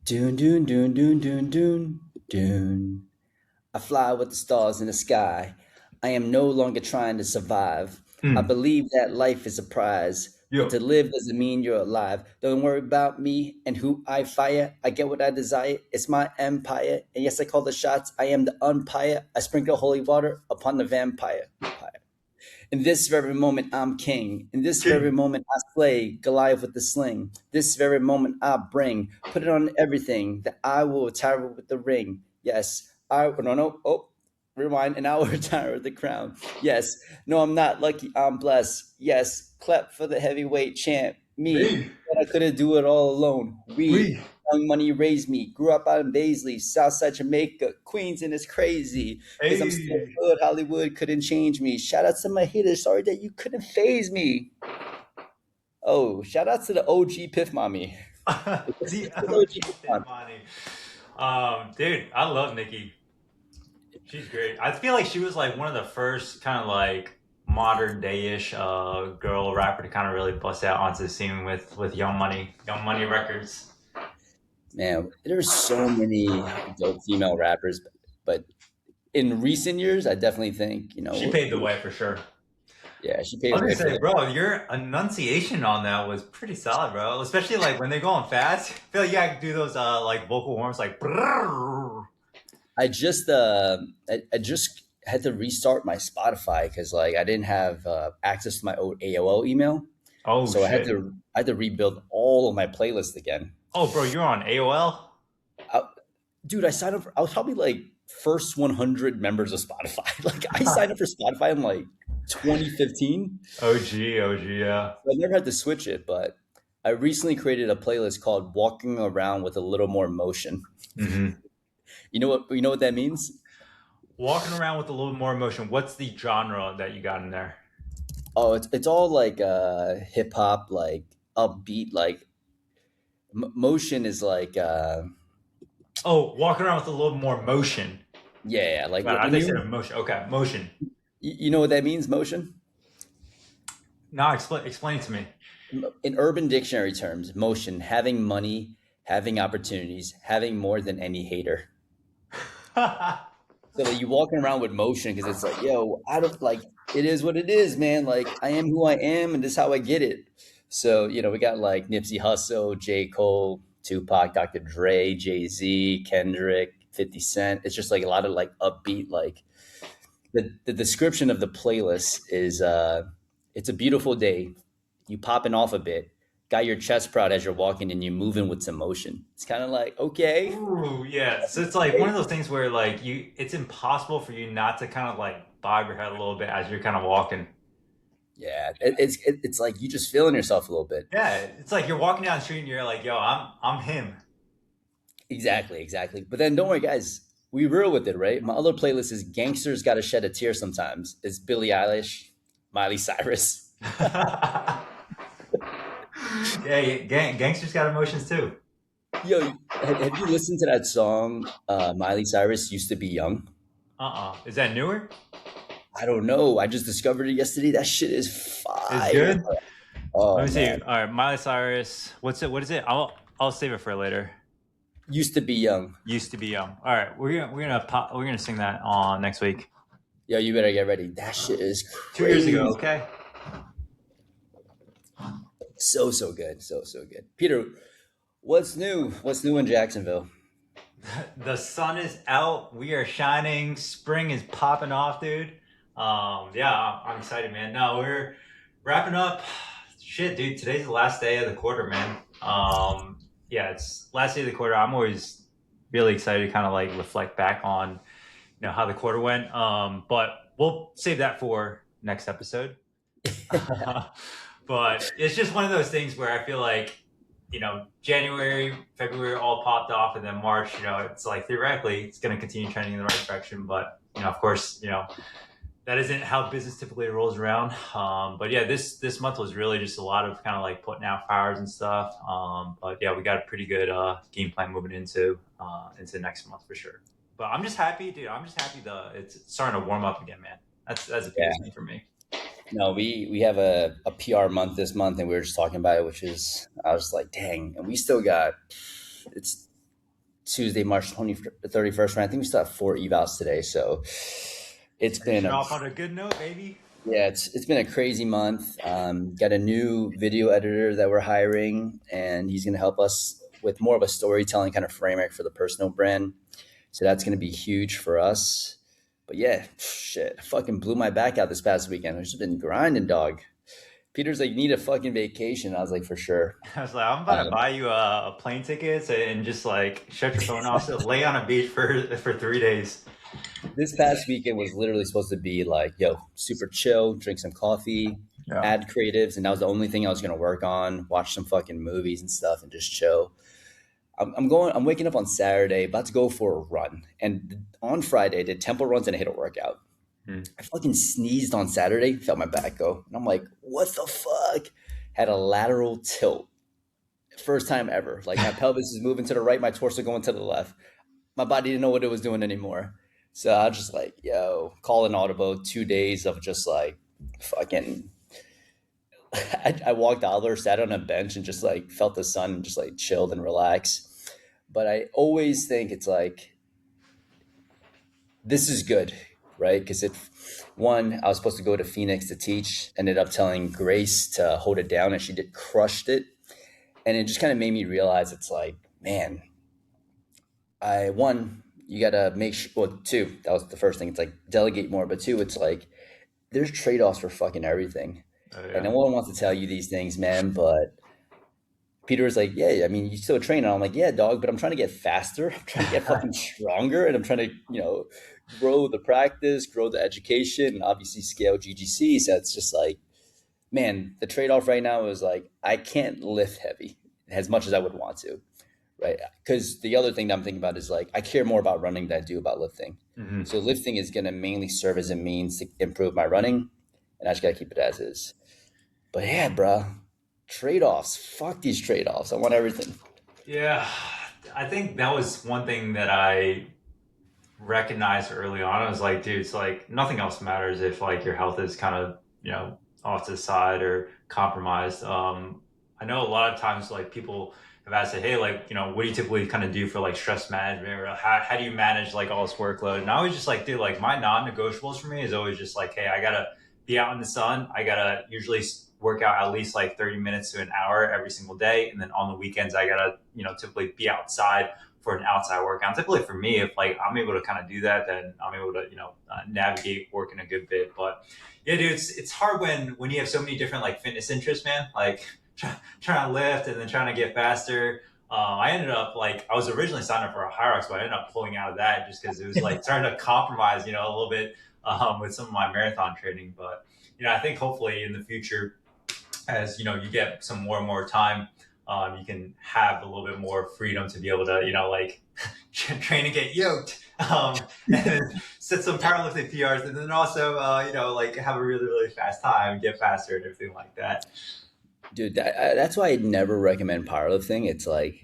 Dune, dune, dune, dune, dune, dune, dune. I fly with the stars in the sky. I am no longer trying to survive. I Mm. believe that life is a prize, but Yo. to live doesn't mean you're alive. Don't worry about me and who I fire. I get what I desire. It's my empire. And yes, I call the shots. I am the umpire. I sprinkle holy water upon the vampire. In this very moment, I'm king. In this very King. moment, I slay Goliath with the sling. This very moment, I bring, put it on everything that I will retire with the ring. Yes, no, oh, rewind, and I will retire with the crown. Yes, no, I'm not lucky, I'm blessed. Yes, clap for the heavyweight champ, me. Me. But I couldn't do it all alone. We. We. Young Money raised me. Grew up out in Baisley, Southside Jamaica, Queens, and it's crazy because I'm still Hey. good. Hollywood couldn't change me. Shout out to my haters. Sorry that you couldn't phase me. Oh, shout out to the OG Piff Mommy. The The OG OG Piff Pit Mommy. Money. Dude, I love Nikki. She's great. I feel like she was like one of the first kind of like modern day-ish girl rapper to kind of really bust out onto the scene with Young Money Records. Man, there's so many dope female rappers, but in recent years, I definitely think, She paved the way for sure. yeah, she I paved was the gonna way for say, the. bro, your enunciation on that was pretty solid, bro. Especially like when they're going fast. I feel like you gotta do those like vocal warms like brrrr. I just had to restart my Spotify because like I didn't have access to my old AOL email, Oh so shit. I had to rebuild all of my playlists again. Oh bro, you're on AOL? I, Dude, I signed up for. I was probably like first 100 members of Spotify. Like I signed up for Spotify in like 2015. OG, OG, yeah. So I never had to switch it, but I recently created a playlist called "Walking Around with a Little More Motion." Hmm. You know what that means? Walking around with a little more emotion. What's the genre that you got in there? Oh, it's all like hip hop, like upbeat, like motion is like Oh, walking around with a little more motion. yeah, like Wow, I when think you said you emotion. Okay, motion. you know what that means, motion. Now explain it to me. In urban dictionary terms, motion, having money, having opportunities, having more than any hater. So like, you walking around with motion because it's like, yo, I don't like it is what it is, man. Like I am who I am, and this is how I get it. So we got like Nipsey Hussle, J. Cole, Tupac, Dr. Dre, Jay Z, Kendrick, 50 Cent. It's just like a lot of like upbeat, like the description of the playlist is it's a beautiful day. You popping off a bit, got your chest proud as you're walking, and you're moving with some motion. It's kind of like okay, Ooh, yeah. So it's like one of those things where like it's impossible for you not to kind of like bob your head a little bit as you're kind of walking. yeah, it's like you just feeling yourself a little bit. Yeah, it's like you're walking down the street and you're like, yo, I'm him. Exactly, exactly. But then don't worry, guys. We real with it, right? My other playlist is "Gangsters Gotta Shed a Tear Sometimes." It's Billie Eilish, Miley Cyrus. Yeah, gangsters got emotions too. Yo, have you listened to that song, Miley Cyrus used to be young? Is that newer? I don't know. I just discovered it yesterday. That shit is It's fire. good. Let Oh me see. man, All right, Miley Cyrus. What's it? What is it? I'll save it for later. used to be young. Used to be young. All right, we're gonna sing that on next week. Yo, you better get ready. That shit is 2 years ago. crazy. Okay. So good. So good. Peter, what's new? What's new in Jacksonville? The sun is out. We are shining. Spring is popping off, dude. Yeah, I'm excited, man. No, we're wrapping up. Shit, dude. Today's the last day of the quarter, man. Yeah, it's last day of the quarter. I'm always really excited to kind of like reflect back on, how the quarter went. But we'll save that for next episode. But it's just one of those things where I feel like, January, February all popped off, and then March, it's like theoretically it's going to continue trending in the right direction. But, of course, that isn't how business typically rolls around. But yeah, this month was really just a lot of kind of like putting out fires and stuff. But yeah, we got a pretty good game plan moving into next month for sure. But I'm just happy, dude. I'm just happy it's starting to warm up again, man. That's a biggest Yeah. thing for me. No, we have a PR month this month, and we were just talking about it, which is I was like, dang, and we still got it's Tuesday, March 31st. I think we still have 4 evals today. So it's been Finishing a off on a good note, baby. yeah, it's been a crazy month. Got a new video editor that we're hiring, and he's going to help us with more of a storytelling kind of framework for the personal brand. So that's going to be huge for us. But yeah, shit, I fucking blew my back out this past weekend. I've just been grinding, dog. Peter's like, you need a fucking vacation. I was like, for sure. I was like, I'm about to Um, buy you a plane tickets and just like shut your phone off, so lay on a beach for 3 days. this past weekend was literally supposed to be like, yo, super chill, drink some coffee, Yeah. add creatives, and that was the only thing I was gonna work on. Watch some fucking movies and stuff, and just chill. I'm going. I'm waking up on Saturday, about to go for a run, and on Friday did tempo runs and I hit a workout. Hmm. I fucking sneezed on Saturday, felt my back go, and I'm like, what the fuck? Had a lateral tilt, first time ever. Like my pelvis is moving to the right, my torso going to the left. My body didn't know what it was doing anymore. So I was just like, yo, call an audible, 2 days of just like fucking. I walked out there, sat on a bench, and just like felt the sun and just like chilled and relaxed. But I always think it's like, this is good, right? Because one, I was supposed to go to Phoenix to teach, ended up telling Grace to hold it down, and she did crushed it. And it just kind of made me realize it's like, man, one, you gotta make sure. Well, two, that was the first thing. It's like delegate more, but two, it's like there's trade offs for fucking everything, Oh and yeah. no one wants to tell you these things, man. But Peter was like, yeah, I mean, you still train. And I'm like, yeah, dog, but I'm trying to get faster. I'm trying to get fucking stronger, and I'm trying to, grow the practice, grow the education, and obviously scale GGC. So it's just like, man, the trade off right now is like I can't lift heavy as much as I would want to, right? Because the other thing that I'm thinking about is like I care more about running than I do about lifting. Hmm. So lifting is going to mainly serve as a means to improve my running, and I just got to keep it as is. But yeah, bro, trade offs. Fuck these trade offs. I want everything. Yeah, I think that was one thing that I recognized early on. I was like, dude, it's like nothing else matters if like your health is kind of off to the side or compromised. I know a lot of times like people have asked, hey, like what do you typically kind of do for like stress management, or how do you manage like all this workload? And I was just like, dude, like my non-negotiables for me is always just like, hey, I gotta be out in the sun. I gotta usually work out at least like 30 minutes to an hour every single day, and then on the weekends I gotta typically be outside for an outside workout. Typically for me, if like I'm able to kind of do that, then I'm able to navigate working a good bit. But yeah, dude, it's hard when you have so many different like fitness interests, man. Like trying to lift and then trying to get faster. I ended up like I was originally signed up for a Hyrox, but I ended up pulling out of that just because it was like starting to compromise, a little bit with some of my marathon training. But I think hopefully in the future, as you get some more and more time, you can have a little bit more freedom to be able to like train and get yoked, and then set some powerlifting PRs, and then also like have a really really fast time, get faster, and everything like that. Dude, that's why I never recommend powerlifting. It's like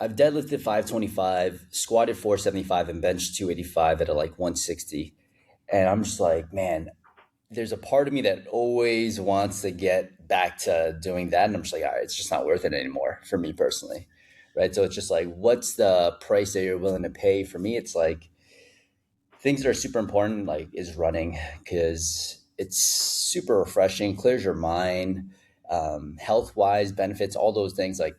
I've deadlifted 525, squatted 475, and benched 285 at a like 160. And I'm just like, man, there's a part of me that always wants to get back to doing that. And I'm just like, all right, it's just not worth it anymore for me personally. Right. So it's just like, what's the price that you're willing to pay? For me, it's like things that are super important, like is running, because it's super refreshing, clears your mind, health wise benefits, all those things. Like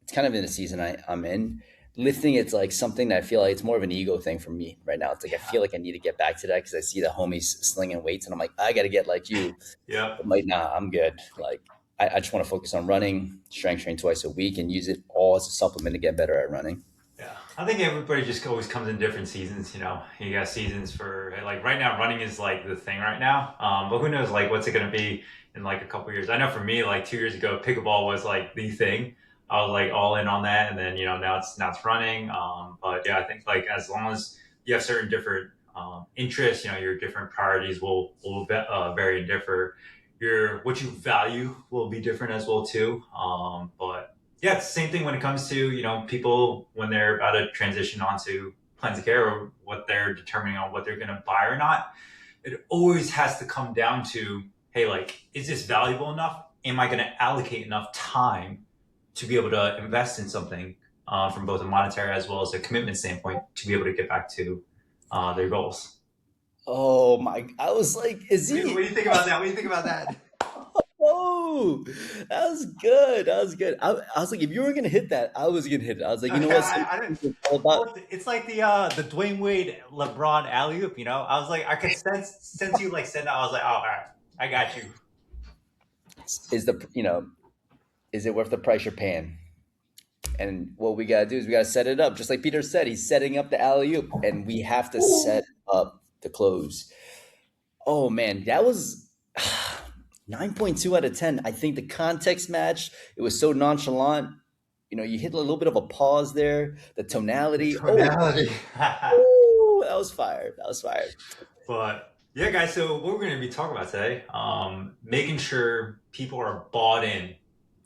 it's kind of in the season I'm in. Lifting, it's like something that I feel like it's more of an ego thing for me right now. It's like I Yeah. feel like I need to get back to that because I see the homies slinging weights, and I'm like, I got to get like you. Yeah. I'm like, nah, I'm good. Like I just want to focus on running, strength train twice a week, and use it all as a supplement to get better at running. Yeah, I think everybody just always comes in different seasons. You got seasons for like right now, running is like the thing right now. But who knows, like what's it going to be in like a couple years? I know for me, like 2 years ago, pickleball was like the thing. I was like all in on that, and then now it's running. But yeah, I think like as long as you have certain different interests, your different priorities will vary and differ. Your what you value will be different as well too. But yeah, it's the same thing when it comes to people when they're about to transition onto plans of care or what they're determining on what they're going to buy or not. It always has to come down to, hey, like, is this valuable enough? Am I going to allocate enough time to be able to invest in something from both a monetary as well as a commitment standpoint to be able to get back to their goals. Oh my! I was like, is What do he? you think about that? What do you think about that? Oh, that was good. That was good. I was like, if you were gonna hit that, I was gonna hit it. I was like, you know what? I didn't. It's all about Well, it's like the Dwayne Wade LeBron alley oop. I was like, I could sense you like said that. I was like, oh, all right, I got you. is the is it worth the price you're paying? And what we gotta do is we gotta set it up, just like Peter said. He's setting up the alley oop, and we have to set up the close. Oh man, that was 9.2 out of 10. I think the context match, it was so nonchalant. You hit a little bit of a pause there, the tonality. Oh, Tonality. oh, that was fire. That was fire. But yeah, guys. So what we're going to be talking about today, making sure people are bought in,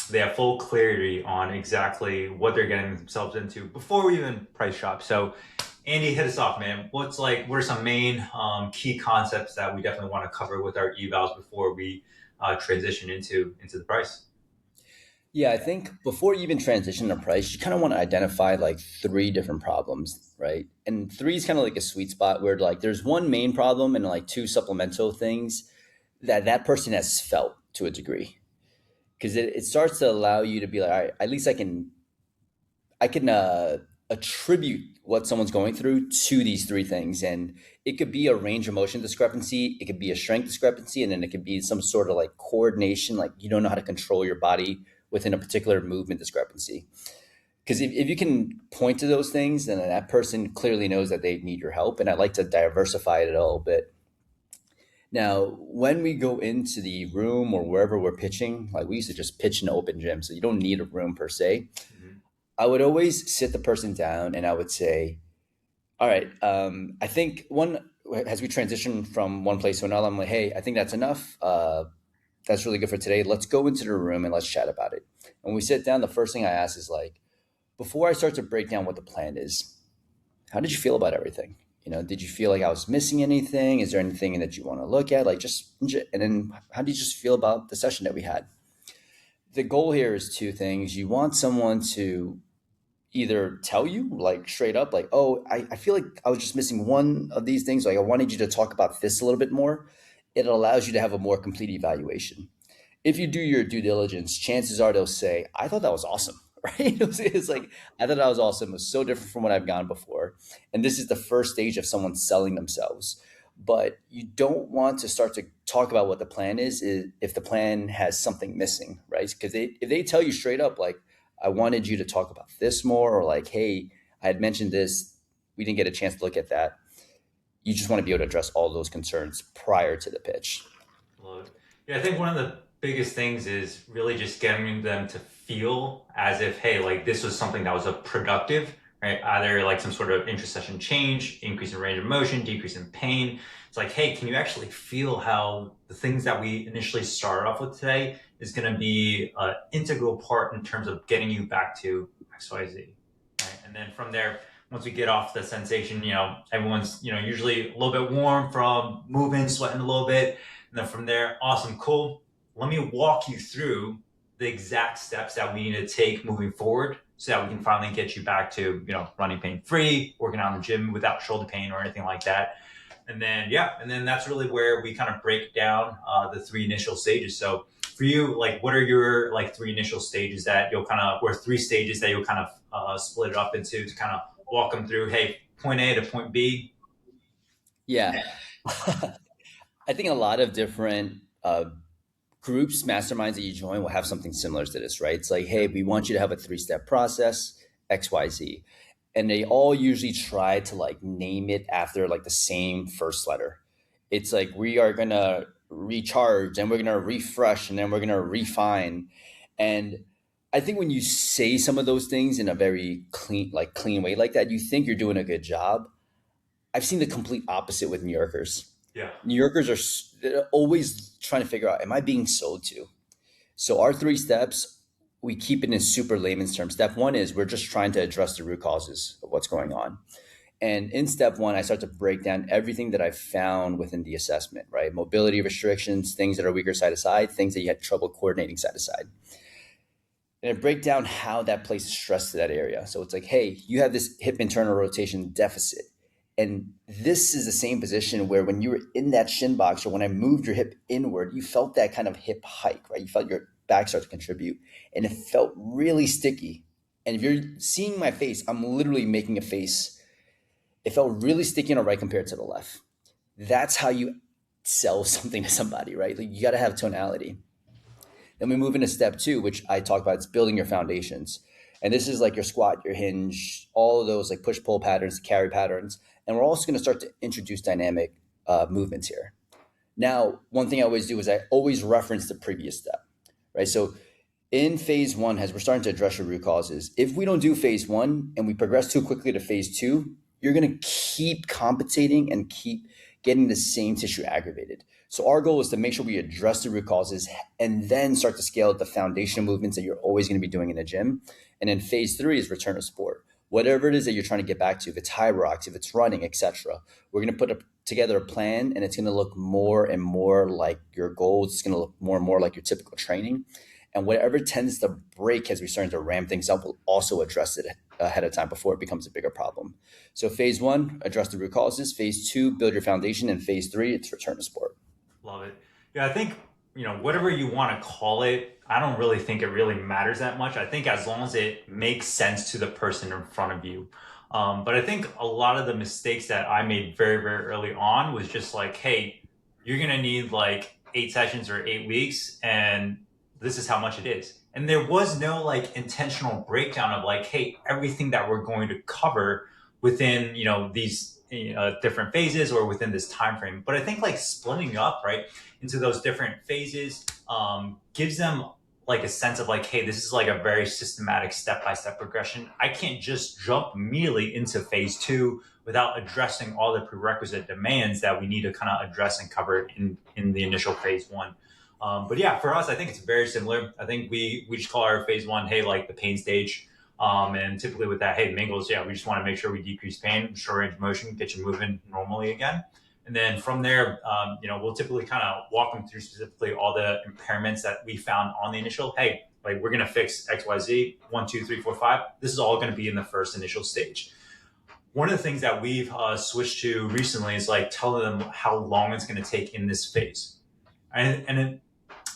they have full clarity on exactly what they're getting themselves into before we even price shop. So, Andy, hit us off, man. What are some main key concepts that we definitely want to cover with our evals before we transition into the price? Yeah, I think before you even transition to price, you kind of want to identify like three different problems, right? And three is kind of like a sweet spot where like there's one main problem and like two supplemental things that person has felt to a degree. Because it starts to allow you to be like, all right, at least I can attribute what someone's going through to these three things, and it could be a range of motion discrepancy, it could be a strength discrepancy, and then it could be some sort of like coordination, like you don't know how to control your body within a particular movement discrepancy. Because if you can point to those things, then that person clearly knows that they need your help. And I like to diversify it a little bit. Now, when we go into the room or wherever we're pitching, like we used to just pitch in an open gym, so you don't need a room per se. Mm-hmm. I would always sit the person down and I would say, all right, I think as we transition from one place to another, I'm like, hey, I think that's enough. That's really good for today. Let's go into the room and let's chat about it. And when we sit down, the first thing I ask is like, before I start to break down what the plan is, how did you feel about everything? Did you feel like I was missing anything? Is there anything that you want to look at? Like and then how did you just feel about the session that we had? The goal here is two things. You want someone to either tell you like straight up like, oh, I feel like I was just missing one of these things, like I wanted you to talk about this a little bit more. It allows you to have a more complete evaluation. If you do your due diligence, chances are they'll say, I thought that was awesome. Right? It's like, I thought that was awesome. It was so different from what I've gone before. And this is the first stage of someone selling themselves. But you don't want to start to talk about what the plan is if the plan has something missing, right? Because if they tell you straight up, like, I wanted you to talk about this more, or like, hey, I had mentioned this, we didn't get a chance to look at that. You just want to be able to address all those concerns prior to the pitch. Love it. Yeah, I think one of the biggest things is really just getting them to feel as if, hey, like this was something that was a productive, right? Either like some sort of intrasession change, increase in range of motion, decrease in pain. It's like, hey, can you actually feel how the things that we initially started off with today is going to be an integral part in terms of getting you back to XYZ, right? And then from there, once we get off the sensation, everyone's, usually a little bit warm from moving, sweating a little bit. And then from there, awesome, cool. Let me walk you through the exact steps that we need to take moving forward so that we can finally get you back to, running pain free, working out in the gym without shoulder pain or anything like that. And then, that's really where we kind of break down the three initial stages. So for you, like, what are your like three initial stages that you'll kind of, or three stages that you'll kind of split it up into to kind of walk them through, hey, point A to point B? Yeah. I think a lot of different groups, masterminds that you join will have something similar to this, right? It's like, hey, we want you to have a three-step process, XYZ. And they all usually try to like name it after like the same first letter. It's like, we are going to recharge and we're going to refresh and then we're going to refine. And I think when you say some of those things in a very clean way like that, you think you're doing a good job. I've seen the complete opposite with New Yorkers. Yeah. New Yorkers they're always trying to figure out, am I being sold to? So our three steps, we keep it in super layman's terms. Step one is we're just trying to address the root causes of what's going on. And in step one, I start to break down everything that I found within the assessment, right? Mobility restrictions, things that are weaker side to side, things that you had trouble coordinating side to side. and I break down how that places stress to that area. So it's like, hey, you have this hip internal rotation deficit. And this is the same position where when you were in that shin box or when I moved your hip inward, you felt that kind of hip hike, right? You felt your back start to contribute and it felt really sticky. And if you're seeing my face, I'm literally making a face. It felt really sticky on the right compared to the left. That's how you sell something to somebody, right? Like you got to have tonality. Then we move into step two, which I talk about. It's building your foundations. And this is like your squat, your hinge, all of those like push pull patterns, carry patterns. And we're also going to start to introduce dynamic movements here. Now, one thing I always do is I always reference the previous step, right? So in phase one, as we're starting to address your root causes, if we don't do phase one and we progress too quickly to phase two, you're going to keep compensating and keep getting the same tissue aggravated. So our goal is to make sure we address the root causes and then start to scale the foundational movements that you're always going to be doing in the gym. And then phase three is return to sport. Whatever it is that you're trying to get back to, if it's high rocks, if it's running, etc., we're going to together a plan, and it's going to look more and more like your goals. It's going to look more and more like your typical training. And whatever tends to break as we start to ramp things up, we'll also address it ahead of time before it becomes a bigger problem. So phase one, address the root causes. Phase two, build your foundation. And phase three, it's return to sport. Love it. Yeah, I think, whatever you want to call it, I don't really think it really matters that much. I think as long as it makes sense to the person in front of you. But I think a lot of the mistakes that I made very, very early on was just like, hey, you're going to need like 8 sessions or 8 weeks, and this is how much it is. And there was no like intentional breakdown of like, hey, everything that we're going to cover within, these different phases or within this time frame. But I think like splitting up right into those different phases gives them like a sense of like, hey, this is like a very systematic step-by-step progression. I can't just jump immediately into phase two without addressing all the prerequisite demands that we need to kind of address and cover in the initial phase one. But yeah, for us, I think it's very similar. I think we just call our phase one, hey, like the pain stage. And typically with that, hey, the main goal is, yeah, we just want to make sure we decrease pain, short range of motion, get you moving normally again. And then from there, we'll typically kind of walk them through specifically all the impairments that we found on the initial. Hey, like we're going to fix X, Y, Z, 1, 2, 3, 4, 5. This is all going to be in the first initial stage. One of the things that we've switched to recently is like telling them how long it's going to take in this phase. And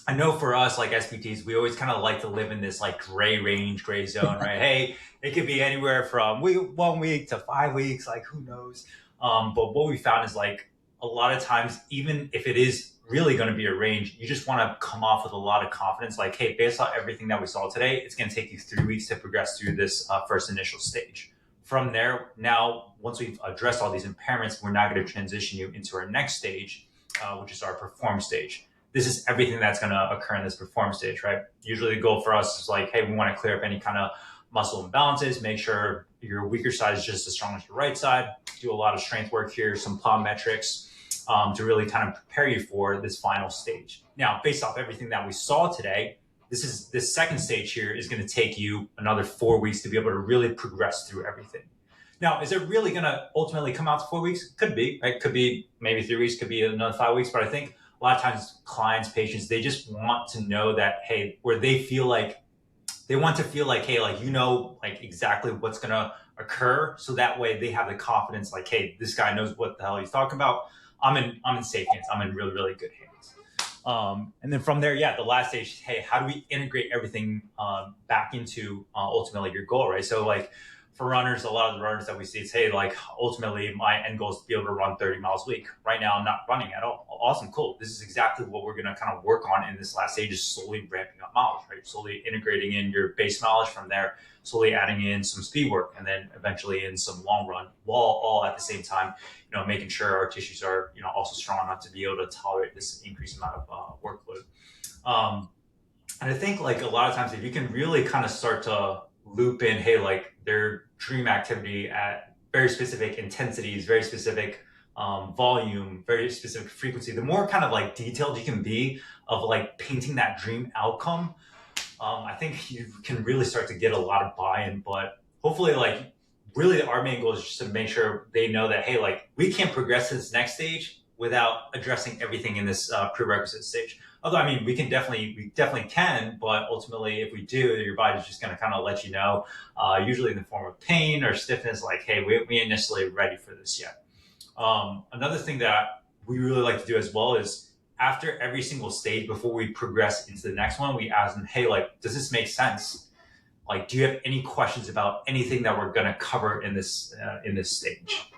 I know for us, like SPTs, we always kind of like to live in this like gray zone, right? Hey, it could be anywhere from 1 week to 5 weeks, like who knows? But what we found is like a lot of times, even if it is really going to be a range, you just want to come off with a lot of confidence. Like, hey, based on everything that we saw today, it's going to take you 3 weeks to progress through this first initial stage. From there, now, once we've addressed all these impairments, we're now going to transition you into our next stage, which is our perform stage. This is everything that's going to occur in this perform stage, right? Usually the goal for us is like, hey, we want to clear up any kind of muscle imbalances, make sure your weaker side is just as strong as your right side, do a lot of strength work here, some plyometrics to really kind of prepare you for this final stage. Now, based off everything that we saw today, this second stage here is going to take you another 4 weeks to be able to really progress through everything. Now, is it really going to ultimately come out to 4 weeks? Could be, right? Could be maybe 3 weeks, could be another 5 weeks, but I think a lot of times clients, patients, they just want to know that, hey, where they feel like, they want to feel like, hey, like, like exactly what's going to occur. So that way they have the confidence, like, hey, this guy knows what the hell he's talking about. I'm in safe hands. I'm in really, really good hands. And then from there, yeah, the last stage, hey, how do we integrate everything back into ultimately your goal, right? So like for runners, a lot of the runners that we see, it's, hey, like ultimately my end goal is to be able to run 30 miles a week. Right now, I'm not running at all. Awesome, cool. This is exactly what we're going to kind of work on in this last stage, is slowly ramping up mileage, right? Slowly integrating in your base mileage from there, slowly adding in some speed work, and then eventually in some long run, while all at the same time, making sure our tissues are, also strong enough to be able to tolerate this increased amount of workload. And I think like a lot of times, if you can really kind of start to loop in, hey, like their dream activity at very specific intensities, very specific volume, very specific frequency, the more kind of like detailed you can be of like painting that dream outcome, I think you can really start to get a lot of buy-in. But hopefully, like really our main goal is just to make sure they know that, hey, like we can't progress to this next stage without addressing everything in this prerequisite stage. Although, I mean, we definitely can, but ultimately, if we do, your body's just going to kind of let you know, usually in the form of pain or stiffness, like, hey, we ain't necessarily ready for this yet. Another thing that we really like to do as well is after every single stage, before we progress into the next one, we ask them, hey, like, does this make sense? Like, do you have any questions about anything that we're going to cover in this stage?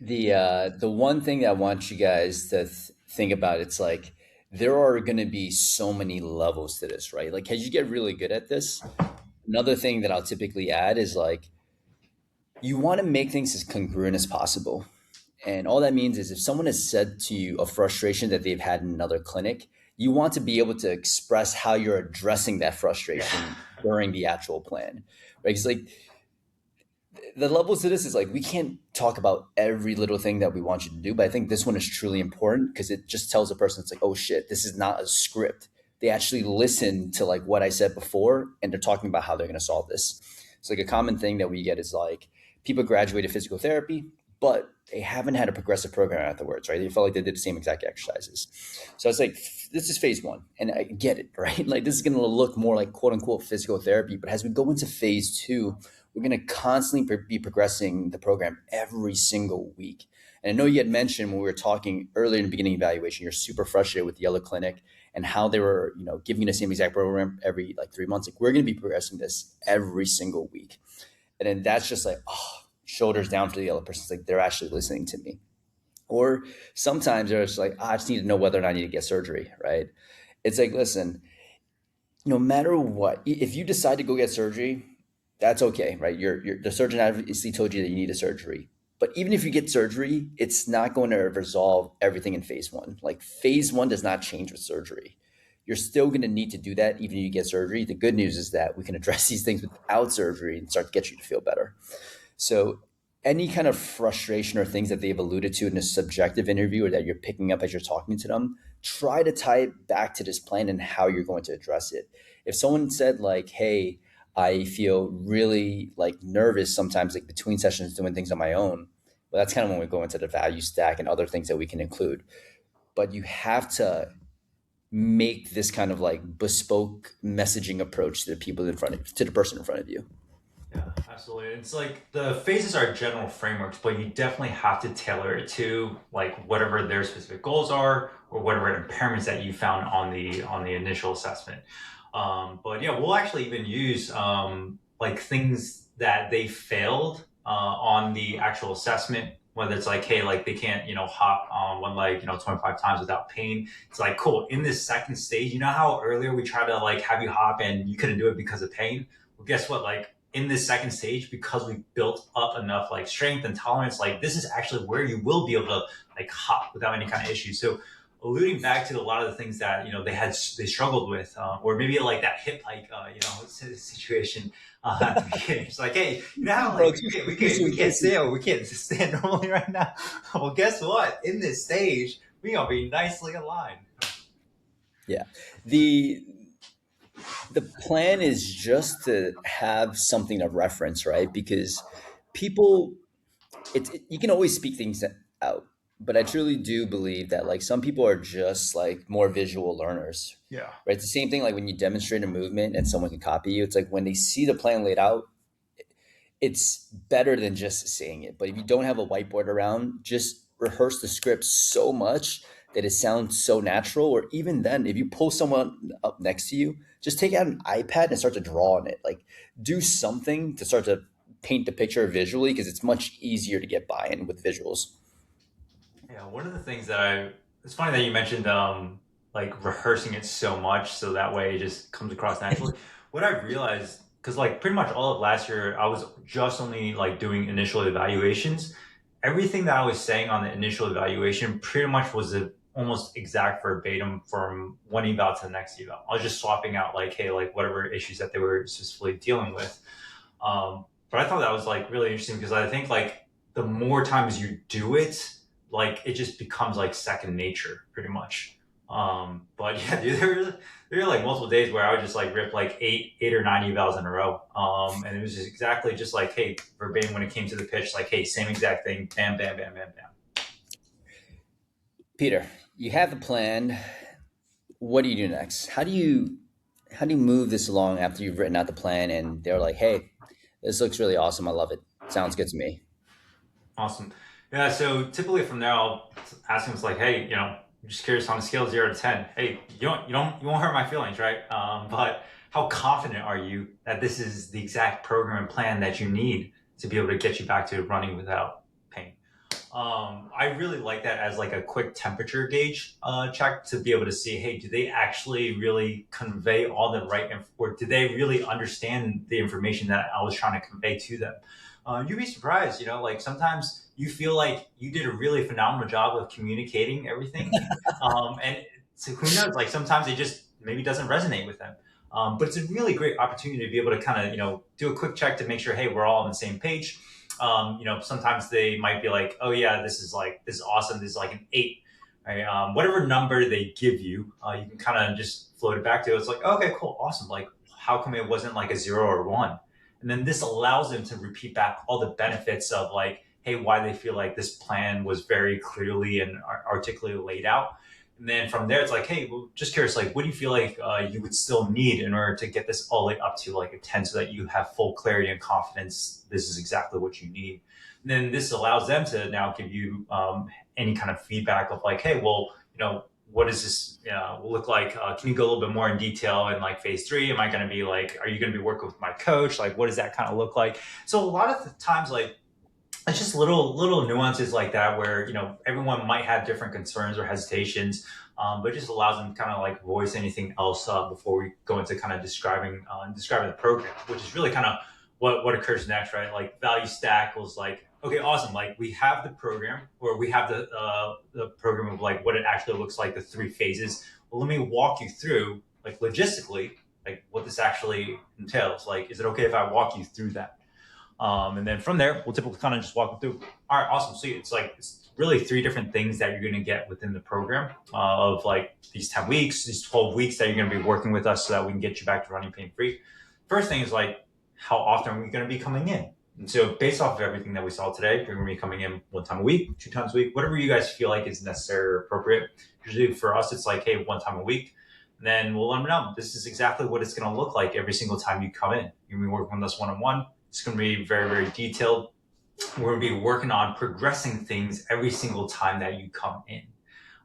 The one thing that I want you guys to think about, it's like there are going to be so many levels to this, right? Like as you get really good at this, another thing that I'll typically add is like you want to make things as congruent as possible. And all that means is if someone has said to you a frustration that they've had in another clinic, you want to be able to express how you're addressing that Yeah. frustration during the actual plan. Right? Because like the levels to this is like we can't talk about every little thing that we want you to do, but I think this one is truly important because it just tells a person it's like, oh shit, this is not a script. They actually listen to like what I said before and they're talking about how they're going to solve this. So like a common thing that we get is like people graduated physical therapy, but they haven't had a progressive program afterwards, right? They felt like they did the same exact exercises. So it's like this is phase one, and I get it, right? Like this is going to look more like quote unquote physical therapy, but as we go into phase two, we're going to constantly be progressing the program every single week. And I know you had mentioned when we were talking earlier in the beginning evaluation, you're super frustrated with the Yellow Clinic and how they were, giving you the same exact program every like 3 months. Like we're going to be progressing this every single week. And then that's just like, oh, shoulders down for the other person. It's like they're actually listening to me. Or sometimes they're just like, I just need to know whether or not I need to get surgery, right? It's like, listen, no matter what, if you decide to go get surgery, that's okay, right? The surgeon obviously told you that you need a surgery. But even if you get surgery, it's not going to resolve everything in phase one. Like phase one does not change with surgery. You're still going to need to do that even if you get surgery. The good news is that we can address these things without surgery and start to get you to feel better. So any kind of frustration or things that they've alluded to in a subjective interview or that you're picking up as you're talking to them, try to tie it back to this plan and how you're going to address it. If someone said like, hey, I feel really like nervous sometimes like between sessions doing things on my own, well, that's kind of when we go into the value stack and other things that we can include. But you have to make this kind of like bespoke messaging approach to the people in front of to the person in front of you. Yeah, absolutely. It's like the phases are general frameworks, but you definitely have to tailor it to like whatever their specific goals are or whatever impairments that you found on the initial assessment. But yeah, we'll actually even use like things that they failed on the actual assessment. Whether it's like, hey, like they can't, hop on one leg, 25 times without pain. It's like, cool. In this second stage, you know how earlier we tried to like have you hop and you couldn't do it because of pain? Well, guess what? Like in this second stage, because we built up enough like strength and tolerance, like this is actually where you will be able to like hop without any kind of issue. So alluding back to a lot of the things that they struggled with, or maybe like that hip hike, situation at the beginning. It's like, hey, Bro, like we can't stand, normally right now. Well, guess what? In this stage, we gonna be nicely aligned. yeah. The the plan is just to have something to reference, right? Because people, you can always speak things out, but I truly do believe that like some people are just like more visual learners, Yeah. right? It's the same thing like when you demonstrate a movement and someone can copy you. It's like when they see the plan laid out, it's better than just saying it. But if you don't have a whiteboard around, just rehearse the script so much that it sounds so natural. Or even then, if you pull someone up next to you, just take out an iPad and start to draw on it. Like do something to start to paint the picture visually because it's much easier to get buy-in with visuals. Yeah, one of the things that it's funny that you mentioned like rehearsing it so much so that way it just comes across naturally. What I realized, because like pretty much all of last year I was just only like doing initial evaluations. Everything that I was saying on the initial evaluation pretty much was a almost exact verbatim from one eval to the next eval. I was just swapping out like, hey, like whatever issues that they were specifically dealing with. But I thought that was like really interesting because I think like the more times you do it, like it just becomes like second nature pretty much. But yeah, dude, there were like multiple days where I would just like rip like eight or nine evals in a row. And it was just exactly just like, hey, verbatim when it came to the pitch, like, hey, same exact thing, bam, bam, bam, bam, bam. Peter, you have the plan. What do you do next? How do you move this along after you've written out the plan and they're like, hey, this looks really awesome. I love it. Sounds good to me. Awesome. Yeah. So typically from there, I'll ask them, it's like, hey, I'm just curious on a scale of 0 to 10. Hey, you won't hurt my feelings, right? But how confident are you that this is the exact program and plan that you need to be able to get you back to running without pain? I really like that as like a quick temperature gauge check to be able to see, hey, do they actually really convey all the right or do they really understand the information that I was trying to convey to them? You'd be surprised, like sometimes you feel like you did a really phenomenal job of communicating everything. And so who knows, like sometimes it just maybe doesn't resonate with them. But it's a really great opportunity to be able to kind of, do a quick check to make sure, hey, we're all on the same page. Sometimes they might be like, oh yeah, this is awesome. This is like an 8, right? Whatever number they give you, you can kind of just float it back to. It's like, okay, cool, awesome. Like, how come it wasn't like a 0 or 1? And then this allows them to repeat back all the benefits of like, hey, why they feel like this plan was very clearly and articulately laid out. And then from there, it's like, hey, well, just curious, like, what do you feel like you would still need in order to get this all the way up to like a 10 so that you have full clarity and confidence this is exactly what you need? And then this allows them to now give you any kind of feedback of like, hey, well, what does this look like? Can you go a little bit more in detail in like phase 3? Am I going to be like, are you going to be working with my coach? Like, what does that kind of look like? So a lot of the times, like, it's just little nuances like that where everyone might have different concerns or hesitations, but it just allows them to kind of like voice anything else before we go into kind of describing the program, which is really kind of what occurs next, right? Like value stack was like, okay, awesome, like we have the program or we have the program of like what it actually looks like, the 3 phases. Well, let me walk you through like logistically like what this actually entails. Like, is it okay if I walk you through that? And then from there, we'll typically kind of just walk them through. All right, awesome. So it's really 3 different things that you're going to get within the program of like these 10 weeks, these 12 weeks that you're going to be working with us so that we can get you back to running pain free. First thing is like, how often are we going to be coming in? And so based off of everything that we saw today, you're going to be coming in 1 time a week, 2 times a week, whatever you guys feel like is necessary or appropriate. Usually for us, it's like, hey, 1 time a week. And then we'll let them know this is exactly what it's going to look like every single time you come in. You're going to be working with us one-on-one. It's going to be very, very detailed. We're going to be working on progressing things every single time that you come in.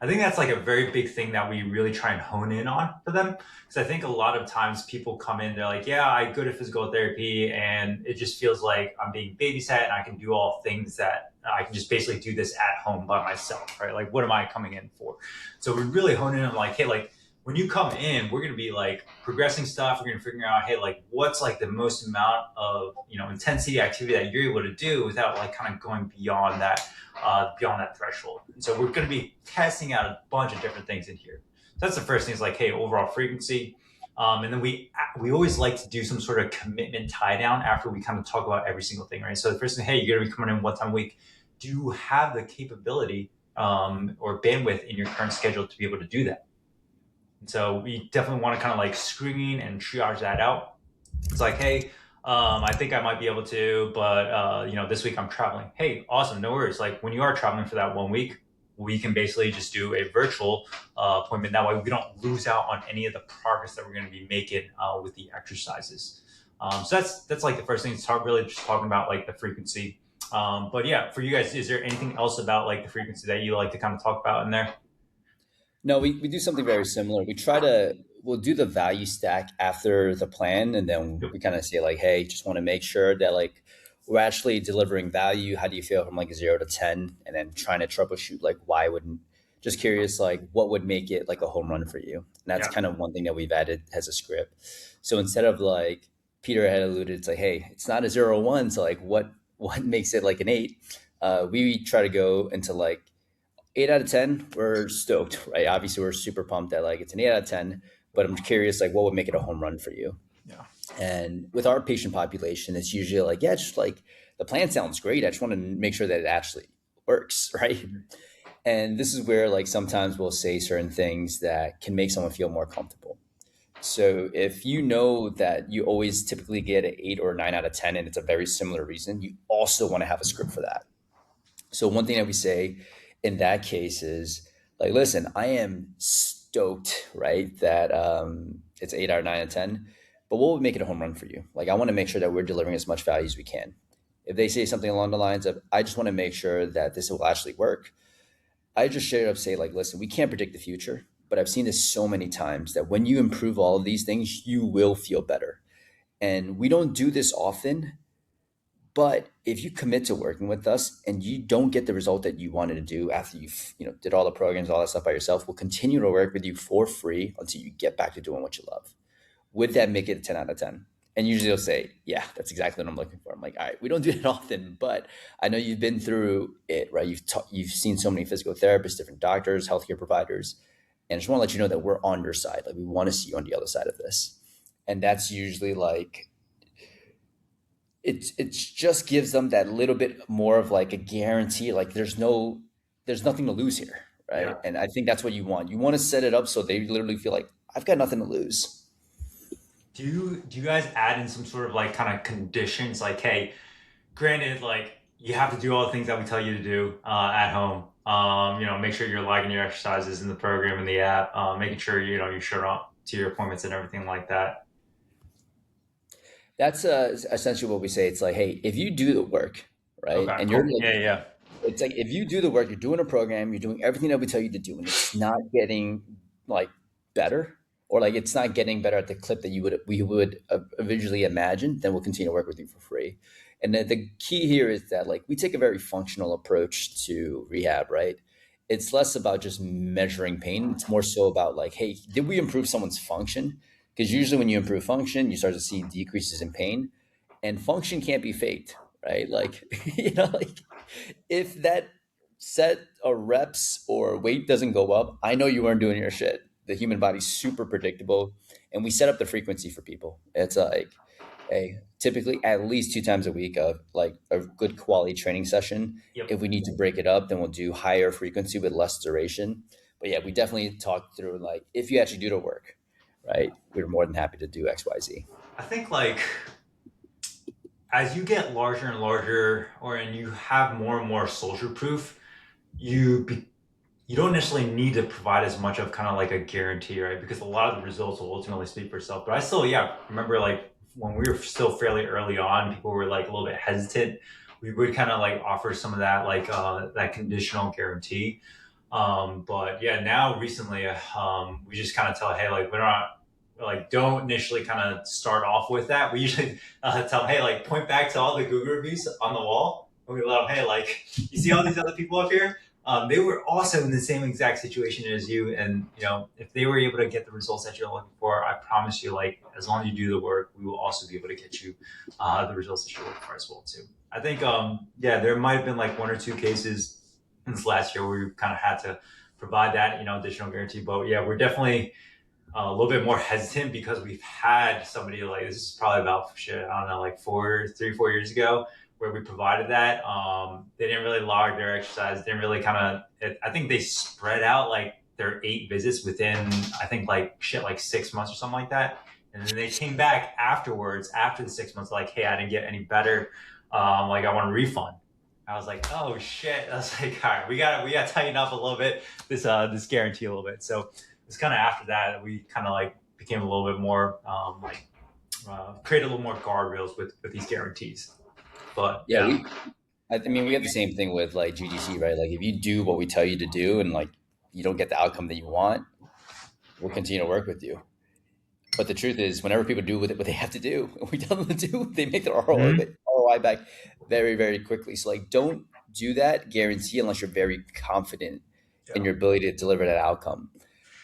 I think that's like a very big thing that we really try and hone in on for them. Because I think a lot of times people come in, they're like, yeah, I go to physical therapy and it just feels like I'm being babysat and I can do all things that I can just basically do this at home by myself, right? Like, what am I coming in for? So we really hone in on like, hey, like, when you come in, we're going to be like progressing stuff. We're going to figure out, hey, like what's like the most amount of, intensity activity that you're able to do without like kind of going beyond that threshold. And so we're going to be testing out a bunch of different things in here. So that's the first thing is like, hey, overall frequency. And then we always like to do some sort of commitment tie down after we kind of talk about every single thing, right? So the first thing, hey, you're going to be coming in 1 time a week. Do you have the capability or bandwidth in your current schedule to be able to do that? And so we definitely want to kind of like screen and triage that out. It's like, hey, I think I might be able to, but this week I'm traveling. Hey, awesome, no worries. Like when you are traveling for that 1 week, we can basically just do a virtual appointment. That way we don't lose out on any of the progress that we're going to be making with the exercises. So that's like the first thing. It's really just talking about like the frequency. But yeah, for you guys, is there anything else about like the frequency that you like to kind of talk about in there? No, we do something very similar. We'll do the value stack after the plan, and then Yep. we kind of say like, hey, just want to make sure that like we're actually delivering value. How do you feel from like 0 to 10? And then trying to troubleshoot like why wouldn't just curious like what would make it like a home run for you. And that's Yeah. kind of one thing that we've added as a script. So instead of like Peter had alluded, it's like, hey, it's not a 0 or 1. So like what makes it like an 8? We try to go into like 8 out of 10, we're stoked, right? Obviously, we're super pumped that like it's an 8 out of 10, but I'm curious, like, what would make it a home run for you? Yeah. And with our patient population, it's usually like, yeah, it's just like the plan sounds great. I just want to make sure that it actually works, right? Mhm. And this is where like sometimes we'll say certain things that can make someone feel more comfortable. So if you know that you always typically get an 8 or 9 out of 10, and it's a very similar reason, you also want to have a script for that. So one thing that we say in that case is Like, listen, I am stoked, right, that it's 8 out of 9 out of 10. But what would make it a home run for you? Like, I want to make sure that we're delivering as much value as we can. If they say something along the lines of, I just want to make sure that this will actually work, I just straight up say, like, listen, we can't predict the future, but I've seen this so many times that when you improve all of these things, you will feel better. And we don't do this often, but if you commit to working with us and you don't get the result that you wanted to do after you've, did all the programs, all that stuff by yourself, we'll continue to work with you for free until you get back to doing what you love. Would that make it a 10 out of 10? And usually they'll say, yeah, that's exactly what I'm looking for. I'm like, all right, we don't do it often, but I know you've been through it, right? You've seen so many physical therapists, different doctors, healthcare providers, and I just want to let you know that we're on your side. Like, we want to see you on the other side of this. And that's usually like, it just gives them that little bit more of like a guarantee. Like, there's nothing to lose here, right? Yeah. And I think that's what you want. You want to set it up so they literally feel like, I've got nothing to lose. Do you guys add in some sort of like kind of conditions like, hey, granted, like you have to do all the things that we tell you to do at home. Make sure you're logging your exercises in the program and the app, making sure you show up to your appointments and everything like that. That's essentially what we say. It's like, hey, if you do the work, right, Okay, and you're cool. like, Yeah, yeah. it's like if you do the work, you're doing a program, you're doing everything that we tell you to do, and it's not getting like better, or like it's not getting better at the clip that we would originally imagine, then we'll continue to work with you for free. And then the key here is that like we take a very functional approach to rehab, right? It's less about just measuring pain. It's more so about like, hey, did we improve someone's function? Because usually when you improve function, you start to see decreases in pain, and function can't be faked, right? Like, like if that set of reps or weight doesn't go up, I know you weren't doing your shit. The human body's super predictable, and we set up the frequency for people. It's like a typically at least 2 times a week of like a good quality training session. Yep. If we need to break it up, then we'll do higher frequency with less duration. But yeah, we definitely talk through like if you actually do the work, right? We're more than happy to do XYZ. I think like as you get larger and larger, and you have more and more social proof, you be, you don't necessarily need to provide as much of kind of like a guarantee, right? Because a lot of the results will ultimately speak for itself. But I still, yeah, remember like when we were still fairly early on, people were like a little bit hesitant. We would kind of like offer some of that, like that conditional guarantee. But yeah, now recently, we just kind of tell, hey, like we're not like don't initially kind of start off with that. We usually tell them, hey, like point back to all the Google reviews on the wall, and we let them, hey, like you see all these other people up here, they were also in the same exact situation as you, and if they were able to get the results that you're looking for, I promise you, like as long as you do the work, we will also be able to get you the results that you're looking for as well too. I think yeah, there might have been like one or two cases in this last year where we kind of had to provide that additional guarantee, but yeah, we're definitely a little bit more hesitant because we've had somebody like this is probably about shit, I don't know, like 4 years ago, where we provided that. They didn't really log their exercise, didn't really kind of, I think they spread out like their 8 visits within, I think like shit, like 6 months or something like that. And then they came back afterwards, after the 6 months, like, hey, I didn't get any better. Like I want a refund. I was like, oh shit. I was like, all right, we gotta tighten up a little bit this guarantee a little bit. So it's kind of after that we kind of like became a little bit more like create a little more guardrails with these guarantees. But Yeah, yeah, I mean, we have the same thing with like GGC, right? Like if you do what we tell you to do and like you don't get the outcome that you want, we'll continue to work with you. But the truth is, whenever people do what they have to do, and we tell them to do, they make their ROI back very, very quickly. So like, don't do that guarantee unless you're very confident in yeah, your ability to deliver that outcome.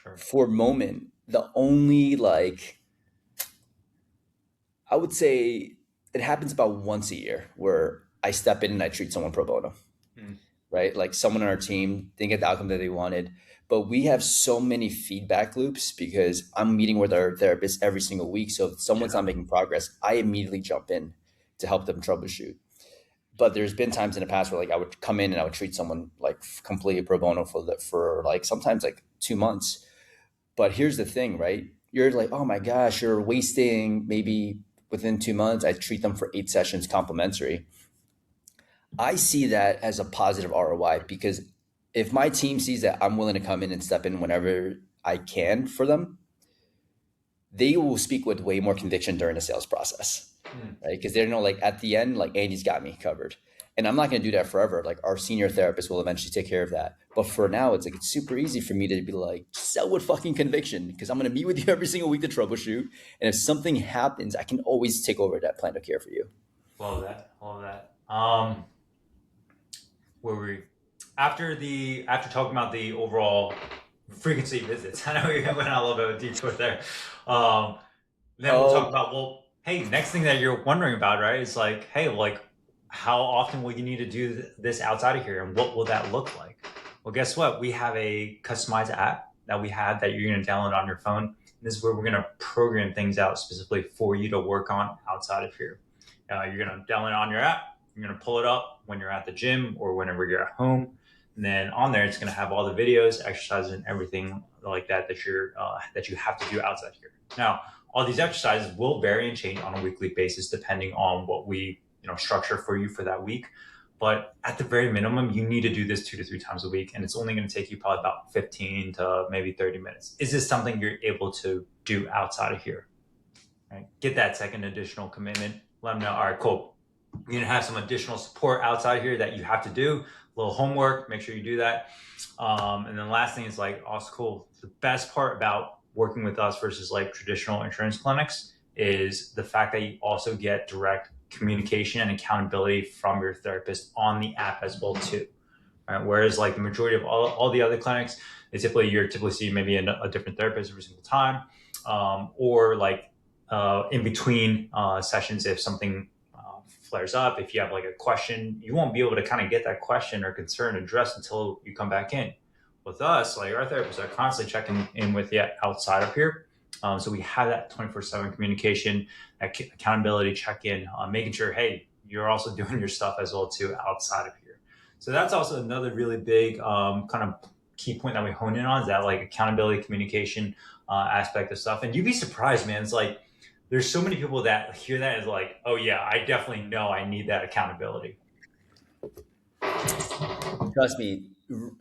sure. For moment, the only like I would say it happens about once a year where I step in and I treat someone pro bono, Mm, right? Like someone on our team didn't get the outcome that they wanted, but we have so many feedback loops because I'm meeting with our therapist every single week. So if someone's yeah, not making progress, I immediately jump in to help them troubleshoot. But there's been times in the past where like I would come in and I would treat someone like completely pro bono for like sometimes like 2 months. But here's the thing, right? You're like, oh my gosh, you're wasting maybe within 2 months. I treat them for 8 sessions complimentary. I see that as a positive ROI because if my team sees that I'm willing to come in and step in whenever I can for them, they will speak with way more conviction during the sales process, Mm. right? Because they know, like at the end, like Andy's got me covered, and I'm not going to do that forever. Like our senior therapist will eventually take care of that. But for now, it's like it's super easy for me to be like sell with fucking conviction because I'm going to meet with you every single week to troubleshoot, and if something happens, I can always take over that plan of care for you. Love that. Love that. Where we after talking about the overall frequency of visits. I know we went on a little bit of a detour there. Um, then we'll talk Oh, about, well, hey, next thing that you're wondering about, right? Is like, hey, like, how often will you need to do this outside of here, and what will that look like? Well, guess what? We have a customized app that we have that you're going to download on your phone. This is where we're going to program things out specifically for you to work on outside of here. You're going to download it on your app. You're going to pull it up when you're at the gym or whenever you're at home. And then on there, it's going to have all the videos, exercises, and everything like that that you have to do outside here. Now, all these exercises will vary and change on a weekly basis depending on what we structure for you for that week. But at the very minimum, you need to do this 2 to 3 times a week, and it's only going to take you probably about 15 to maybe 30 minutes. Is this something you're able to do outside of here? Right? Get that second additional commitment. Let them know, all right, cool. You're going to have some additional support outside here that you have to do, a little homework, make sure you do that. And then last thing is like, also cool. The best part about working with us versus like traditional insurance clinics is the fact that you also get direct communication and accountability from your therapist on the app as well too. Right? Whereas like the majority of all the other clinics, you're typically seeing maybe a different therapist every single time, or like in between sessions, if something flares up, if you have like a question, you won't be able to kind of get that question or concern addressed until you come back in. With us, like our therapists are constantly checking in with you outside of here. So we have that 24/7 communication, accountability check-in, making sure, hey, you're also doing your stuff as well too outside of here. So that's also another really big kind of key point that we hone in on, is that like accountability, communication aspect of stuff. And you'd be surprised, man. It's like there's so many people that hear that as like, oh yeah, I definitely know I need that accountability. trust me,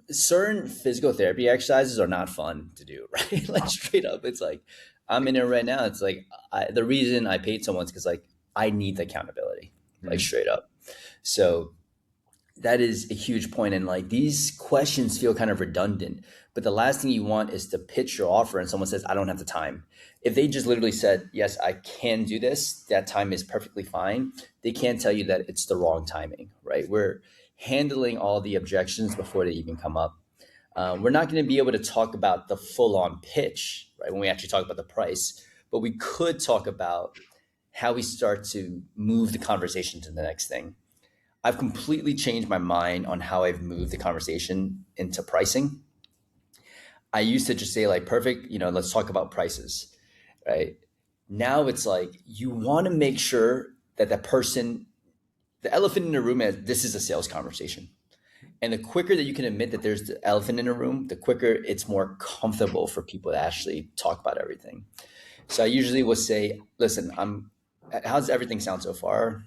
certain physical therapy exercises are not fun to do, right? Like straight up, it's like I'm in it right now. It's like the reason I paid someone is because like I need the accountability, like Mm-hmm. straight up. So that is a huge point. And like these questions feel kind of redundant, but the last thing you want is to pitch your offer and someone says, I don't have the time. If they just literally said, yes, I can do this, that time is perfectly fine. They can't tell you that it's the wrong timing, right? We're handling all the objections before they even come up. We're not going to be able to talk about the full on pitch, right? When we actually talk about the price, but we could talk about how we start to move the conversation to the next thing. I've completely changed my mind on how I've moved the conversation into pricing. I used to just say like, perfect, let's talk about prices, right? Now it's like you want to make sure that the elephant in the room is this is a sales conversation. And the quicker that you can admit that there's the elephant in the room, the quicker it's more comfortable for people to actually talk about everything. So I usually will say, listen, how's everything sound so far?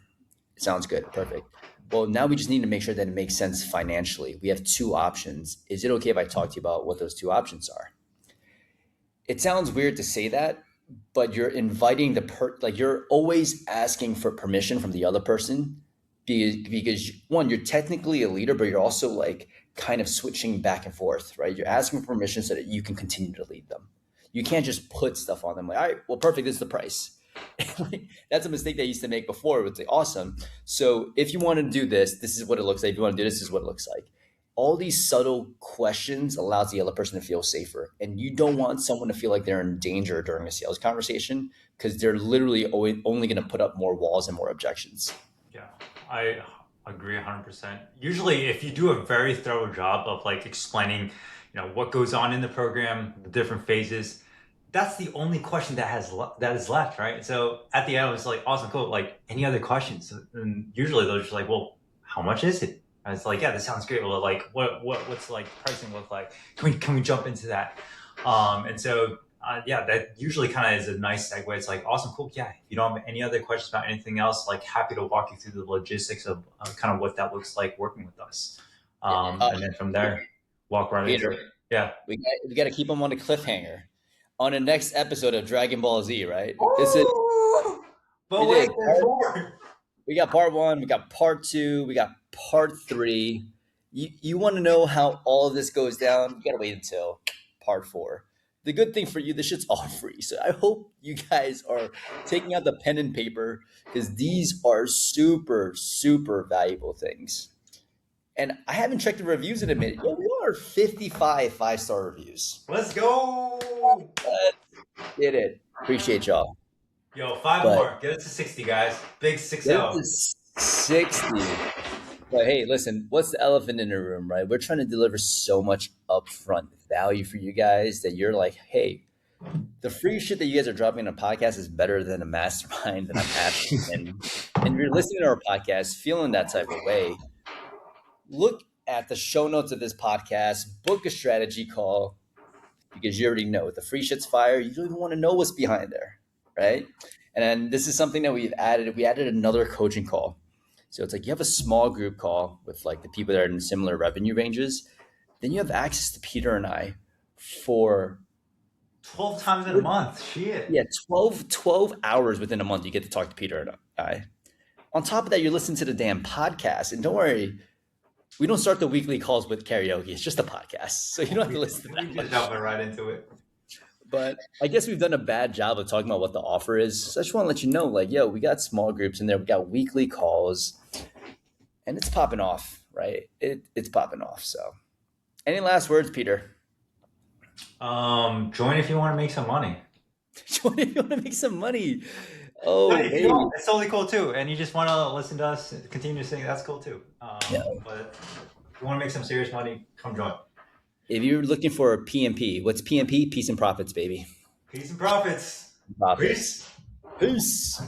Sounds good. Perfect. Well, now we just need to make sure that it makes sense financially. We have two options. Is it okay if I talk to you about what those two options are? It sounds weird to say that, but you're inviting like you're always asking for permission from the other person because one, you're technically a leader, but you're also like kind of switching back and forth, right? You're asking for permission so that you can continue to lead them. You can't just put stuff on them like, all right, well, perfect. This is the price. Like, that's a mistake they used to make before. It would say, awesome. So if you want to do this, this is what it looks like. If you want to do this, this is what it looks like. All these subtle questions allows the other person to feel safer. And you don't want someone to feel like they're in danger during a sales conversation because they're literally only going to put up more walls and more objections. Yeah, I agree 100%. Usually, if you do a very thorough job of like explaining, what goes on in the program, the different phases, that's the only question that is left, right? So at the end, it's like, awesome, cool. Like, any other questions? And usually they're just like, well, how much is it? And it's like, yeah, this sounds great. Well, like, what's like pricing look like? Can we jump into that? And so yeah, that usually kind of is a nice segue. It's like, awesome, cool. Yeah, if you don't have any other questions about anything else, like happy to walk you through the logistics of kind of what that looks like working with us. Yeah. And then from there. walk right into Peter, it. Yeah. we got to keep them on a cliffhanger on the next episode of Dragon Ball Z, right? This is Ooh! But we wait, did there's more. we got part one, we got part two, we got part three. You want to know how all of this goes down? You got to wait until part four. The good thing for you, this shit's all free. So I hope you guys are taking out the pen and paper because these are super, super valuable things. And I haven't checked the reviews in a minute. Yo, we are 55 five-star reviews. Let's go. Did it. Appreciate y'all. Yo, 5 But more. Get us to 60, guys. Big 6 this 0. is 60. But hey, listen, what's the elephant in the room, right? We're trying to deliver so much upfront value for you guys that you're like, hey, the free shit that you guys are dropping on a podcast is better than a mastermind that I'm having. And you're listening to our podcast, feeling that type of way. Look at the show notes of this podcast, book a strategy call, because you already know the free shit's fire. You don't even want to know what's behind there, right? And then this is something that we've added. We added another coaching call. So it's like you have a small group call with like the people that are in similar revenue ranges. Then you have access to Peter and I for 12 times in a month. Shit. yeah 12 hours within a month. You get to talk to Peter and I. On top of that, you're listening to the damn podcast. And don't worry, we don't start the weekly calls with karaoke. It's just a podcast. So you don't have to listen to that We much. just jumping right into it. But I guess we've done a bad job of talking about what the offer is. So I just want to let you know, like, yo, we got small groups in there. We got weekly calls. And it's popping off, right? It's popping off. So any last words, Peter? Join if you want to make some money. Join if you want to make some money. Oh, But if you hey. don't, it's totally cool too. And you just want to listen to us continue to sing, that's cool too. Yeah. But if you want to make some serious money, come join. If you're looking for a PMP, what's PMP? Peace and profits, baby. Peace and profits. Profits. Peace. Peace.